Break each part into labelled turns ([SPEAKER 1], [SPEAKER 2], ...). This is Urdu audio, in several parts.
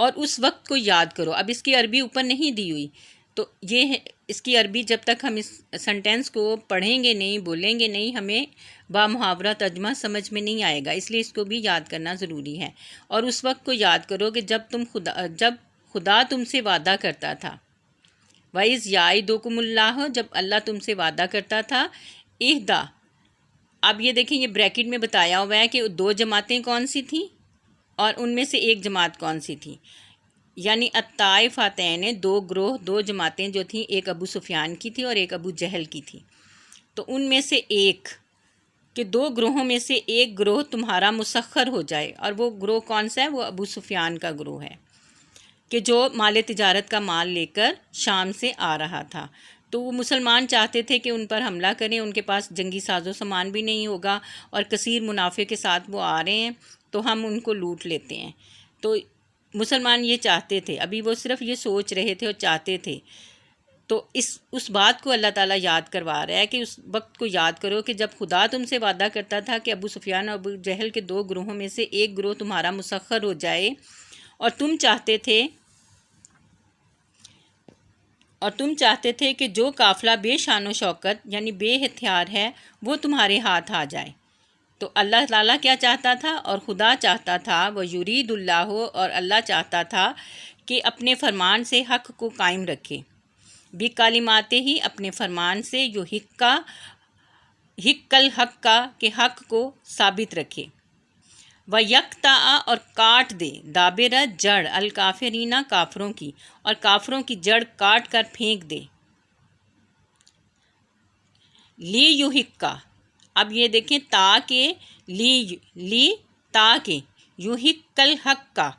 [SPEAKER 1] اور اس وقت کو یاد کرو. اب اس کی عربی اوپر نہیں دی ہوئی، تو یہ ہے اس کی عربی. جب تک ہم اس سنٹینس کو پڑھیں گے نہیں، بولیں گے نہیں، ہمیں با محاورہ ترجمہ سمجھ میں نہیں آئے گا، اس لیے اس کو بھی یاد کرنا ضروری ہے. اور اس وقت کو یاد کرو کہ جب خدا تم سے وعدہ کرتا تھا. وَإِذْ يَعِدُكُمُ اللَّهُ، جب اللہ تم سے وعدہ کرتا تھا. اِحْدَى، اب یہ دیکھیں، یہ بریکٹ میں بتایا ہوا ہے کہ 2 جماعتیں کون سی تھیں اور ان میں سے ایک جماعت کون سی تھی. یعنی الطائفتین، 2 گروہ، 2 جماعتیں جو تھیں، ایک ابو سفیان کی تھی اور ایک ابو جہل کی تھی. تو ان میں سے ایک کہ 2 گروہوں میں سے ایک گروہ تمہارا مسخر ہو جائے. اور وہ گروہ کون سا ہے؟ وہ ابو سفیان کا گروہ ہے کہ جو مال تجارت کا مال لے کر شام سے آ رہا تھا. تو وہ مسلمان چاہتے تھے کہ ان پر حملہ کریں، ان کے پاس جنگی ساز و سامان بھی نہیں ہوگا اور کثیر منافع کے ساتھ وہ آ رہے ہیں، تو ہم ان کو لوٹ لیتے ہیں. تو مسلمان یہ چاہتے تھے، ابھی وہ صرف یہ سوچ رہے تھے اور چاہتے تھے. تو اس بات کو اللہ تعالیٰ یاد کروا رہا ہے کہ اس وقت کو یاد کرو کہ جب خدا تم سے وعدہ کرتا تھا کہ ابو سفیان اور ابو جہل کے 2 گروہوں میں سے ایک گروہ تمہارا مسخر ہو جائے، اور تم چاہتے تھے کہ جو قافلہ بے شان و شوکت یعنی بے ہتھیار ہے وہ تمہارے ہاتھ آ جائے. تو اللہ تعالیٰ کیا چاہتا تھا؟ اور خدا چاہتا تھا، وہ یرید اللہ، اور اللہ چاہتا تھا کہ اپنے فرمان سے حق کو قائم رکھے. بھی کالمات ہی، اپنے فرمان سے، جو حق الحق کا، کہ حق کو ثابت رکھے. و یکتا، اور کاٹ دے، دابرہ، جڑ، الکافرینہ، کافروں کی، اور کافروں کی جڑ کاٹ کر پھینک دے. لی یحقا، اب یہ دیکھیں، تاکہ تاکہ یحق الحق کا،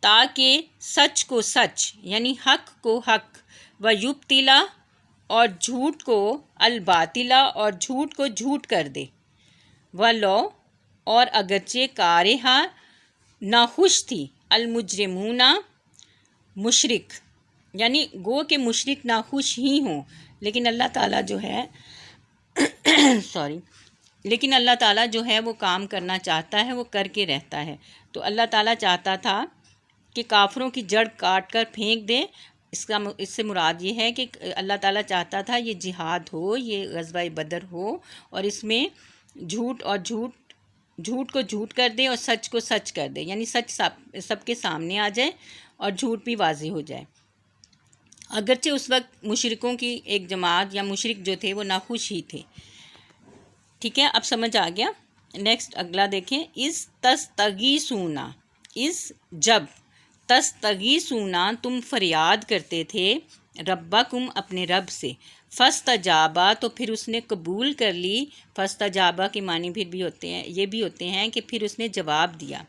[SPEAKER 1] تاکہ سچ کو سچ یعنی حق کو حق، و یبطلا، اور جھوٹ کو، الباطلا، اور جھوٹ کو جھوٹ کر دے. ولو، اور اگرچہ کارہا، ناخوش تھی، المجرمون، مشرک، یعنی گو کہ مشرک ناخوش ہی ہوں، لیکن اللہ تعالیٰ جو ہے لیکن اللہ تعالیٰ جو ہے وہ کام کرنا چاہتا ہے، وہ کر کے رہتا ہے. تو اللہ تعالیٰ چاہتا تھا کہ کافروں کی جڑ کاٹ کر پھینک دے. اس سے مراد یہ ہے کہ اللہ تعالیٰ چاہتا تھا یہ جہاد ہو، یہ غزوہ بدر ہو، اور اس میں جھوٹ کو جھوٹ کر دے اور سچ کو سچ کر دے، یعنی سچ سب کے سامنے آ جائے اور جھوٹ بھی واضح ہو جائے. اگرچہ اس وقت مشرکوں کی ایک جماعت یا مشرک جو تھے وہ ناخوش ہی تھے. ٹھیک ہے، اب سمجھ آ گیا. نیکسٹ اگلا دیکھیں. جب تستغیثون، تم فریاد کرتے تھے، ربکم، اپنے رب سے، فاستجابا، تو پھر اس نے قبول کر لی. فاستجابا کے معنی پھر بھی ہوتے ہیں، یہ بھی ہوتے ہیں کہ پھر اس نے جواب دیا.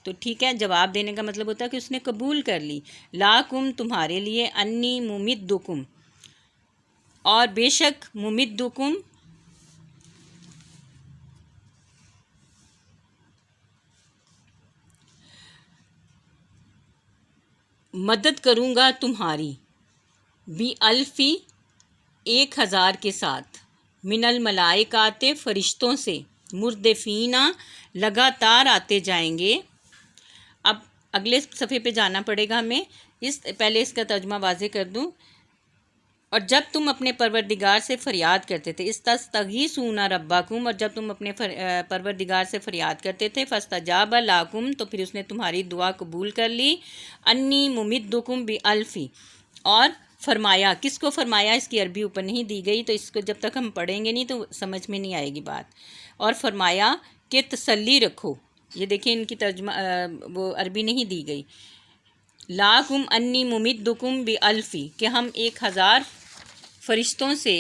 [SPEAKER 1] تو ٹھیک ہے، جواب دینے کا مطلب ہوتا ہے کہ اس نے قبول کر لی. لاکم، تمہارے لیے، انی ممدکم، اور بے شک ممدکم، مدد کروں گا تمہاری، بی الفی، 1000 کے ساتھ، من الملائکات، فرشتوں سے، مردفینہ، لگاتار آتے جائیں گے. اب اگلے صفحے پہ جانا پڑے گا ہمیں. پہلے اس کا ترجمہ واضح کر دوں. اور جب تم اپنے پروردگار سے فریاد کرتے تھے، استغیثون ربکم، اور جب تم اپنے پروردگار سے فریاد کرتے تھے، فاستجاب لکم، تو پھر اس نے تمہاری دعا قبول کر لی. انی ممدکم بالفی، اور فرمایا، کس کو فرمایا؟ اس کی عربی اوپر نہیں دی گئی، تو اس کو جب تک ہم پڑھیں گے نہیں تو سمجھ میں نہیں آئے گی بات. اور فرمایا کہ تسلی رکھو. یہ دیکھیں ان کی ترجمہ وہ عربی نہیں دی گئی. لاکم انی ممدکم بالفی، کہ ہم 1000 فرشتوں سے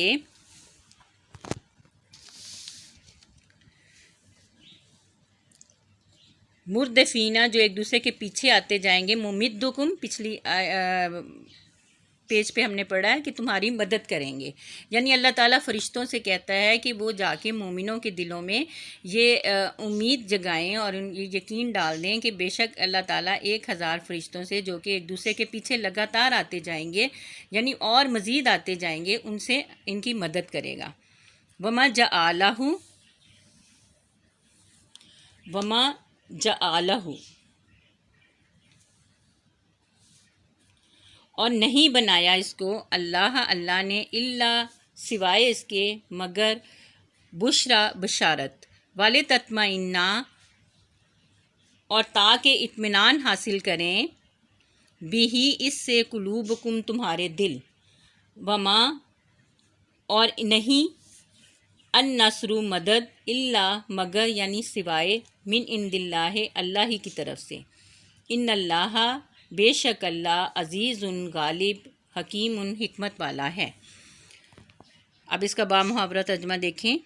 [SPEAKER 1] مردفینہ، جو ایک دوسرے کے پیچھے آتے جائیں گے. ممدکم پچھلی پیج پہ ہم نے پڑھا ہے کہ تمہاری مدد کریں گے، یعنی اللہ تعالیٰ فرشتوں سے کہتا ہے کہ وہ جا کے مومنوں کے دلوں میں یہ امید جگائیں اور یہ یقین ڈال دیں کہ بے شک اللہ تعالیٰ 1000 فرشتوں سے، جو کہ ایک دوسرے کے پیچھے لگاتار آتے جائیں گے، یعنی اور مزید آتے جائیں گے، ان سے ان کی مدد کرے گا. وما جعلہ اور نہیں بنایا اس کو اللہ نے الا سوائے اس کے مگر بشرا بشارت والے تطمئنہ اور تاکہ اطمینان حاصل کریں بھی اس سے قلوبکم تمہارے دل وما اور نہیں النصر مدد الا مگر یعنی سوائے من عند اللہ اللہ ہی کی طرف سے ان اللہ بے شک اللہ عزیز غالب حکیم حکمت والا ہے۔ اب اس کا بامحاورہ ترجمہ دیکھیں۔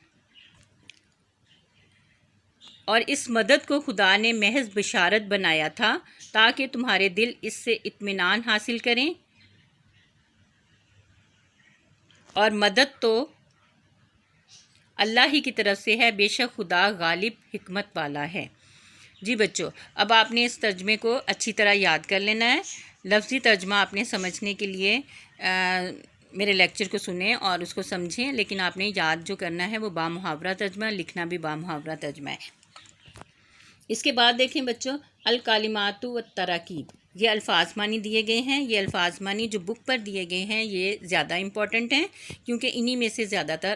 [SPEAKER 1] اور اس مدد کو خدا نے محض بشارت بنایا تھا تاکہ تمہارے دل اس سے اطمینان حاصل کریں، اور مدد تو اللہ ہی کی طرف سے ہے، بے شک خدا غالب حکمت والا ہے۔ جی بچوں، اب آپ نے اس ترجمے کو اچھی طرح یاد کر لینا ہے۔ لفظی ترجمہ آپ نے سمجھنے کے لیے میرے لیکچر کو سنیں اور اس کو سمجھیں، لیکن آپ نے یاد جو کرنا ہے وہ بامحاورہ ترجمہ، لکھنا بھی بامحاورہ ترجمہ ہے۔ اس کے بعد دیکھیں بچوں، الکلمات والتراکیب، یہ الفاظ معنی دیے گئے ہیں۔ یہ الفاظ معنی جو بک پر دیے گئے ہیں یہ زیادہ امپورٹنٹ ہیں، کیونکہ انہی میں سے زیادہ تر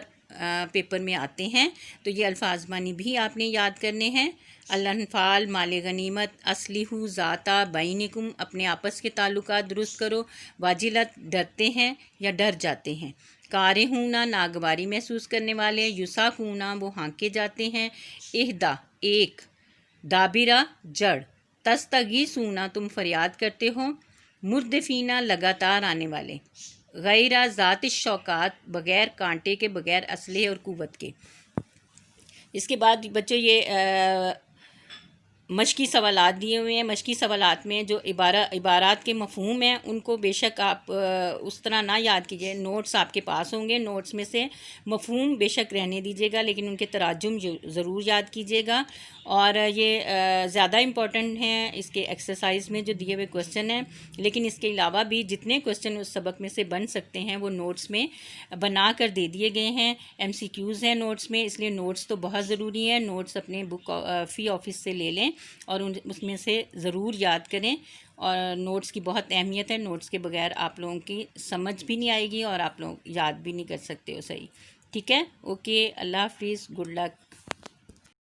[SPEAKER 1] پیپر میں آتے ہیں، تو یہ الفاظ معنی بھی آپ نے یاد کرنے ہیں۔ الانفال مال غنیمت، اسلحہ ذاتہ بینکم، اپنے آپس کے تعلقات درست کرو، واجلت ڈرتے ہیں یا ڈر جاتے ہیں، کارہونا ناگواری محسوس کرنے والے، یساقونا وہ ہانکے جاتے ہیں، اہدا ایک، دابرہ جڑ، تستغیثونا تم فریاد کرتے ہو، مردفینہ لگاتار آنے والے، غیر ذات الشوکات بغیر کانٹے کے، بغیر اسلحے اور قوت کے۔ اس کے بعد بچوں یہ مشقی سوالات دیے ہوئے ہیں۔ مشقی سوالات میں جو عبارات کے مفہوم ہیں ان کو بے شک آپ اس طرح نہ یاد کیجیے، نوٹس آپ کے پاس ہوں گے، نوٹس میں سے مفہوم بے شک رہنے دیجیے گا، لیکن ان کے تراجم ضرور یاد کیجیے گا۔ اور یہ زیادہ امپورٹنٹ ہیں اس کے ایکسرسائز میں جو دیے ہوئے کوسچن ہیں، لیکن اس کے علاوہ بھی جتنے کوسچن اس سبق میں سے بن سکتے ہیں وہ نوٹس میں بنا کر دے دیے گئے ہیں۔ ایم سی کیوز ہیں نوٹس میں، اس لیے نوٹس تو بہت ضروری ہیں۔ نوٹس اپنے بک فی آفس سے لے لیں اور اس میں سے ضرور یاد کریں، اور نوٹس کی بہت اہمیت ہے۔ نوٹس کے بغیر آپ لوگوں کی سمجھ بھی نہیں آئے گی اور آپ لوگ یاد بھی نہیں کر سکتے ہو صحیح۔ ٹھیک ہے، اوکے، اللہ حافظ، گڈ لک۔